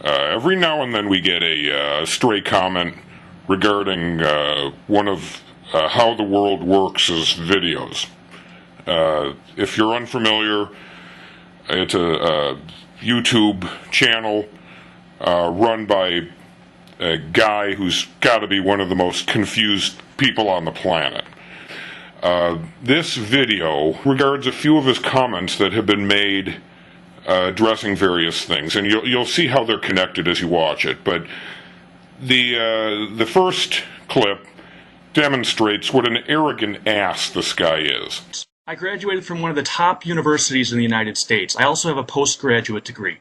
Every now and then we get a stray comment regarding one of How the World Works' videos. If you're unfamiliar, it's a YouTube channel run by a guy who's got to be one of the most confused people on the planet. This video regards a few of his comments that have been made addressing various things, and you'll see how they're connected as you watch it. But the first clip demonstrates what an arrogant ass this guy is. I graduated from one of the top universities in the United States. I also have a postgraduate degree.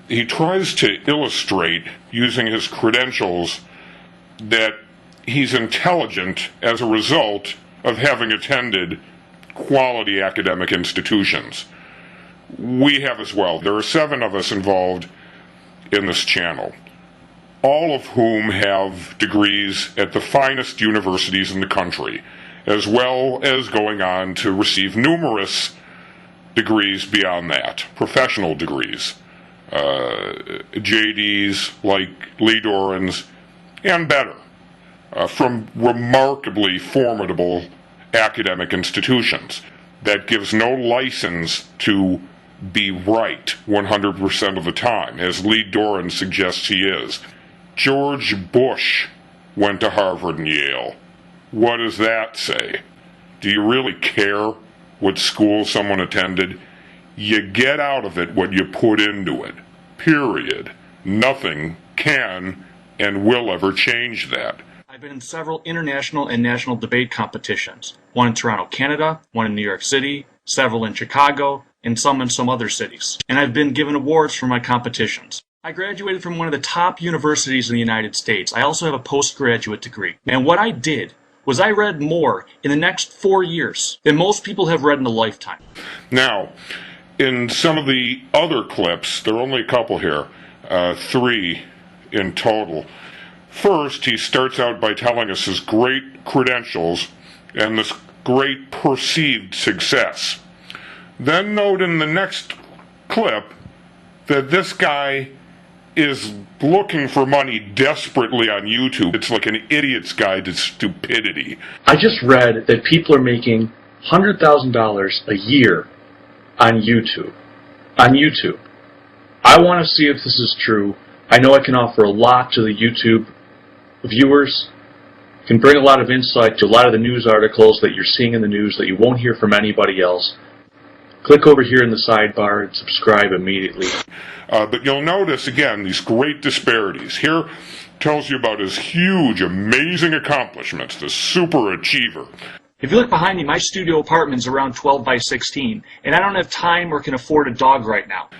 He tries to illustrate, using his credentials, that he's intelligent as a result of having attended quality academic institutions. We have as well. There are 7 of us involved in this channel, all of whom have degrees at the finest universities in the country, as well as going on to receive numerous degrees beyond that, professional degrees, JDs like Lee Doran's, and better, from remarkably formidable academic institutions. That gives no license to be right 100% of the time, as Lee Doran suggests he is. George Bush went to Harvard and Yale. What does that say? Do you really care what school someone attended? You get out of it what you put into it. Period. Nothing can and will ever change that. I've been in several international and national debate competitions. One in Toronto, Canada, one in New York City, several in Chicago, and some in some other cities. And I've been given awards for my competitions. I graduated from one of the top universities in the United States. I also have a postgraduate degree. And what I did was I read more in the next 4 years than most people have read in a lifetime. Now, in some of the other clips, there are only a couple here, 3 in total. First, he starts out by telling us his great credentials and this great perceived success. Then note in the next clip that this guy is looking for money desperately on YouTube. It's like an idiot's guide to stupidity. I just read that people are making $100,000 a year on YouTube. I want to see if this is true. I know I can offer a lot to the YouTube viewers. Can bring a lot of insight to a lot of the news articles that you're seeing in the news that you won't hear from anybody else. Click over here in the sidebar and subscribe immediately. But you'll notice, again, these great disparities. Here tells you about his huge, amazing accomplishments, the super achiever. If you look behind me, my studio apartment's around 12 by 16, and I don't have time or can afford a dog right now.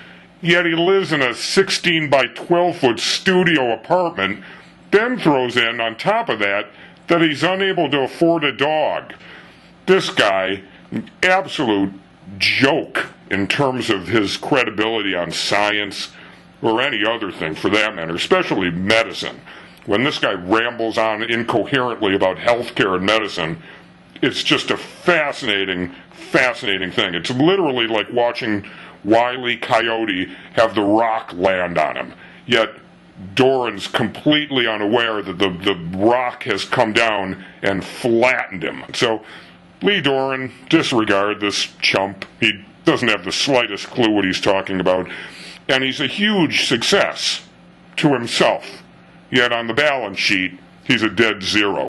Yet he lives in a 16 by 12-foot studio apartment, then throws in, on top of that, that he's unable to afford a dog. This guy, an absolute joke in terms of his credibility on science or any other thing for that matter, especially medicine. When this guy rambles on incoherently about healthcare and medicine, it's just a fascinating thing. It's literally like watching Wile E. Coyote have the rock land on him. Yet Doran's completely unaware that the rock has come down and flattened him. So Lee Doran, disregard this chump. He doesn't have the slightest clue what he's talking about. And he's a huge success to himself. Yet on the balance sheet, he's a dead zero.